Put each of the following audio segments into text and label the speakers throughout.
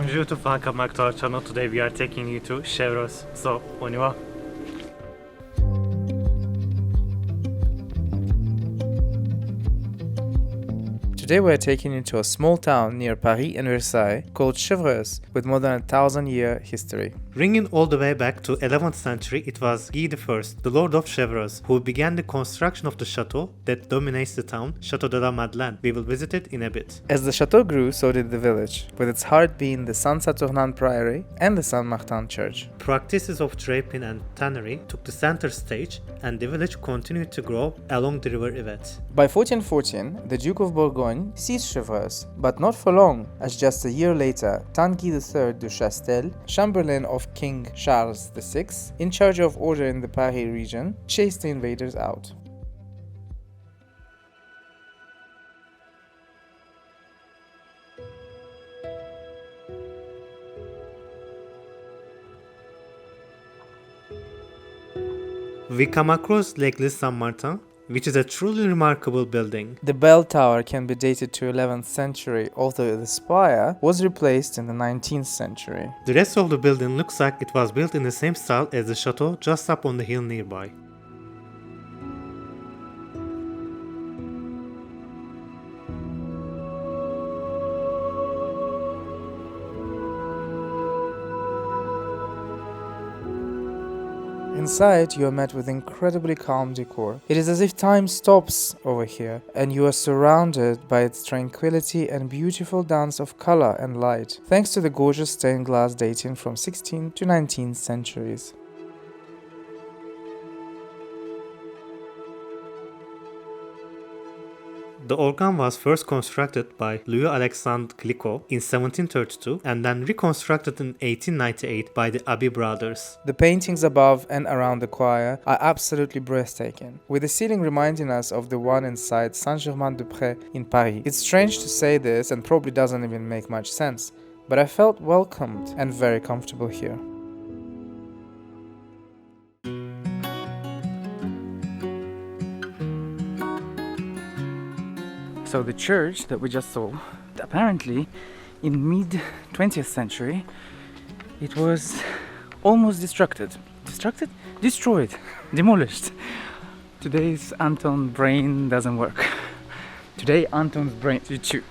Speaker 1: Bonjour to welcome back to our channel. Today we are taking you to Chevreuse. So, on y va.
Speaker 2: Today we are taking you to a small town near Paris and Versailles called Chevreuse with more than 1,000-year history.
Speaker 1: Ringing all the way back to 11th century, it was Guy I, the Lord of Chevreuse, who began the construction of the chateau that dominates the town, Château de la Madeleine. We will visit it in a bit.
Speaker 2: As the chateau grew, so did the village, with its heart being the Saint-Saturnin Prieuré and the Saint-Martin church.
Speaker 1: Practices of draping and tannery took the center stage, and the village continued to grow along the river Yvette.
Speaker 2: By 1414, the Duke of Bourgogne seized Chevreuse, but not for long, as just a year later, Tanguy III de Chastel, Chamberlain of King Charles VI, in charge of order in the Paris region, chased the invaders out.
Speaker 1: We come across L'église Saint-Martin, which is a truly remarkable building.
Speaker 2: The bell tower can be dated to 11th century, although the spire was replaced in the 19th century.
Speaker 1: The rest of the building looks like it was built in the same style as the chateau just up on the hill nearby.
Speaker 2: Inside, you are met with incredibly calm decor. It is as if time stops over here, and you are surrounded by its tranquility and beautiful dance of color and light, thanks to the gorgeous stained glass dating from 16th to 19th centuries.
Speaker 1: The organ was first constructed by Louis-Alexandre Clicquot in 1732 and then reconstructed in 1898 by the Abbey brothers.
Speaker 2: The paintings above and around the choir are absolutely breathtaking, with the ceiling reminding us of the one inside Saint-Germain-des-Prés in Paris. It's strange to say this and probably doesn't even make much sense, but I felt welcomed and very comfortable here.
Speaker 3: So the church that we just saw, apparently in mid-20th century, it was almost destroyed, demolished. Today's Anton brain doesn't work. Today Anton's brain,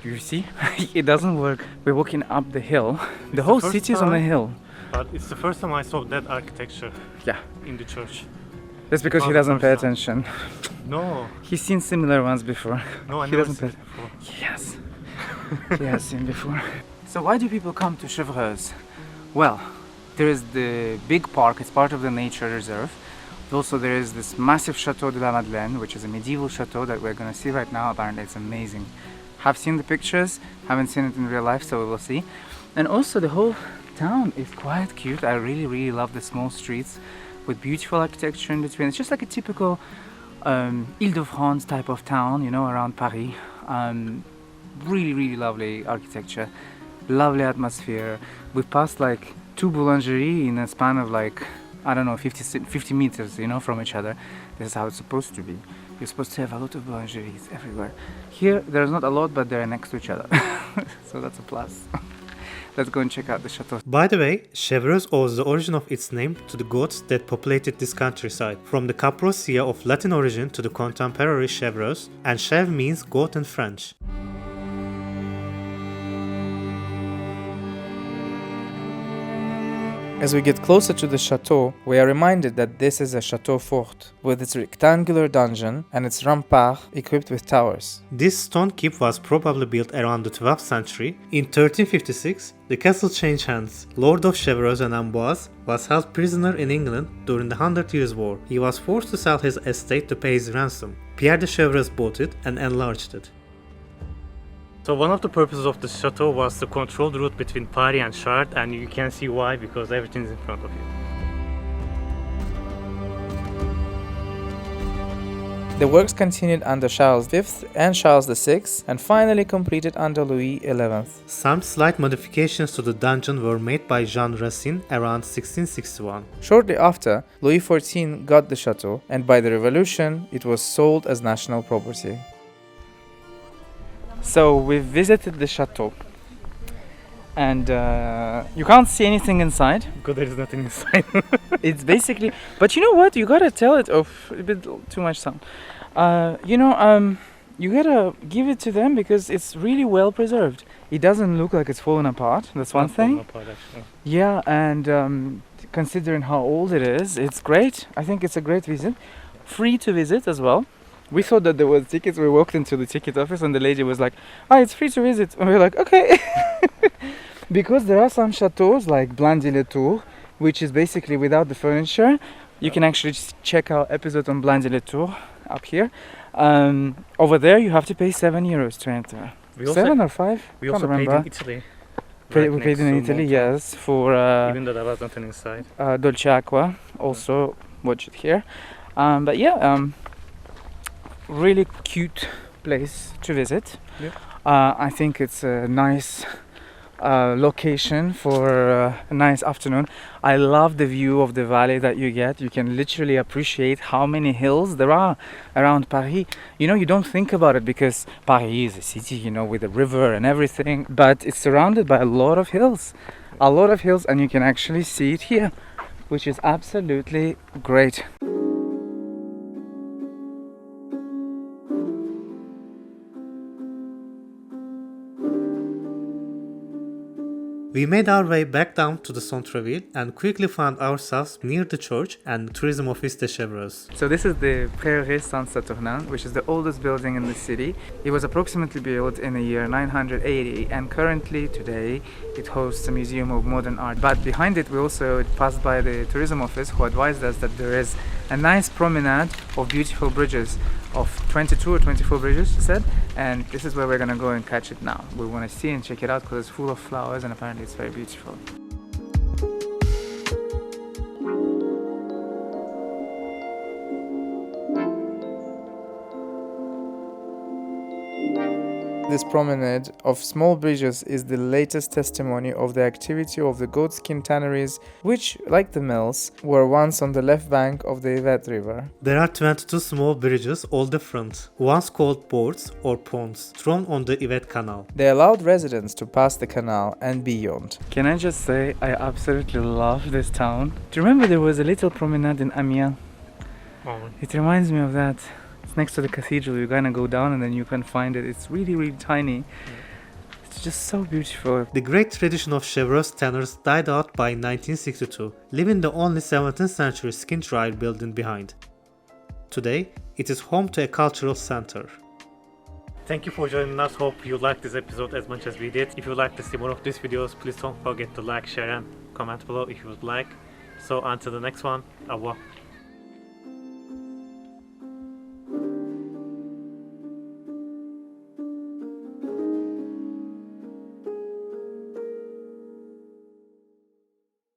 Speaker 3: you see, it doesn't work. We're walking up the hill. The whole city is on the hill.
Speaker 1: But it's the first time I saw that architecture in the church.
Speaker 3: That's because he doesn't pay attention.
Speaker 1: No.
Speaker 3: He's seen similar ones before.
Speaker 1: No, I
Speaker 3: he
Speaker 1: never
Speaker 3: doesn't
Speaker 1: seen
Speaker 3: pay.
Speaker 1: it before.
Speaker 3: Yes. He has seen before. So why do people come to Chevreuse? Well, there is the big park, it's part of the nature reserve. Also there is this massive Château de la Madeleine, which is a medieval chateau that we're going to see right now. Apparently it's amazing. Have seen the pictures, haven't seen it in real life, so we will see. And also the whole town is quite cute. I really love the small streets with beautiful architecture in between. It's just like a typical Ile-de-France type of town, you know, around Paris. Really lovely architecture, lovely atmosphere. We've passed like 2 boulangeries in a span of like, I don't know, 50 meters, you know, from each other. This is how it's supposed to be. You're supposed to have a lot of boulangeries everywhere. Here, there's not a lot, but they're next to each other. So that's a plus. Let's go and check out the chateau.
Speaker 1: By the way, Chevreuse owes the origin of its name to the Goths that populated this countryside, from the Cappadocia of Latin origin to the contemporary Chevreuse, and Chev means goat in French.
Speaker 2: As we get closer to the chateau, we are reminded that this is a chateau fort, with its rectangular dungeon and its rampart equipped with towers.
Speaker 1: This stone keep was probably built around the 12th century. In 1356, the castle changed hands. Lord of Chevreuse and Amboise was held prisoner in England during the 100 Years' War. He was forced to sell his estate to pay his ransom. Pierre de Chevreuse bought it and enlarged it. So one of the purposes of the chateau was to control the route between Paris and Chartres, and you can see why, because everything is in front of you.
Speaker 2: The works continued under Charles V and Charles VI, and finally completed under Louis XI.
Speaker 1: Some slight modifications to the dungeon were made by Jean Racine around 1661.
Speaker 2: Shortly after, Louis XIV got the chateau, and by the Revolution, it was sold as national property.
Speaker 3: So we visited the chateau. and you can't see anything inside.
Speaker 1: Because there is nothing inside.
Speaker 3: It's basically, but you know what? You gotta tell it. Oh, a bit too much sound. You gotta give it to them because it's really well preserved. It doesn't look like it's fallen apart. That's one thing.
Speaker 1: Apart, actually.
Speaker 3: Yeah, and considering how old it is, it's great. I think it's a great visit. Free to visit as well. We thought that there was tickets. We walked into the ticket office and the lady was like, "Ah, it's free to visit." And we were like, "Okay." Because there are some chateaux like Blandy-le-Tour, which is basically without the furniture. You can actually just check our episode on Blandy-le-Tour up here. Over there you have to pay €7 to enter.
Speaker 1: We also,
Speaker 3: 7 or 5?
Speaker 1: we
Speaker 3: Can't
Speaker 1: also paid
Speaker 3: remember.
Speaker 1: in Italy.
Speaker 3: We paid in Italy, yes, for
Speaker 1: Even though there was nothing inside.
Speaker 3: Dolce Acqua. Also watch it here. But yeah, really cute place to visit.
Speaker 1: Yeah.
Speaker 3: I think it's a nice location for a nice afternoon. I love the view of the valley that you get. You can literally appreciate how many hills there are around Paris. You know, you don't think about it because Paris is a city, you know, with a river and everything, but it's surrounded by a lot of hills. A lot of hills, and you can actually see it here, which is absolutely great.
Speaker 1: We made our way back down to the centre-ville and quickly found ourselves near the church and the tourism office de Chevreuse.
Speaker 3: So this is the Prieuré Saint-Saturnin, which is the oldest building in the city. It was approximately built in the year 980, and currently today it hosts a museum of modern art. But behind it we also passed by the tourism office, who advised us that there is a nice promenade of beautiful bridges, of 22 or 24 bridges, he said, and this is where we're gonna go and catch it now. We want to see and check it out because it's full of flowers and apparently it's very beautiful.
Speaker 2: This promenade of small bridges is the latest testimony of the activity of the goatskin tanneries, which, like the mills, were once on the left bank of the Yvette River.
Speaker 1: There are 22 small bridges all different, once called boards or ponts, thrown on the Yvette Canal.
Speaker 2: They allowed residents to pass the canal and beyond.
Speaker 3: Can I just say, I absolutely love this town. Do you remember there was a little promenade in Amiens?
Speaker 1: Oh.
Speaker 3: It reminds me of that. It's next to the cathedral. You're gonna go down and then you can find it. It's really, really tiny. It's just so beautiful.
Speaker 1: The great tradition of Chevreuse tanners died out by 1962, leaving the only 17th century skin dryer building behind. Today, it is home to a cultural center. Thank you for joining us. Hope you liked this episode as much as we did. If you like to see more of these videos, please don't forget to like, share and comment below if you would like. So until the next one, au revoir.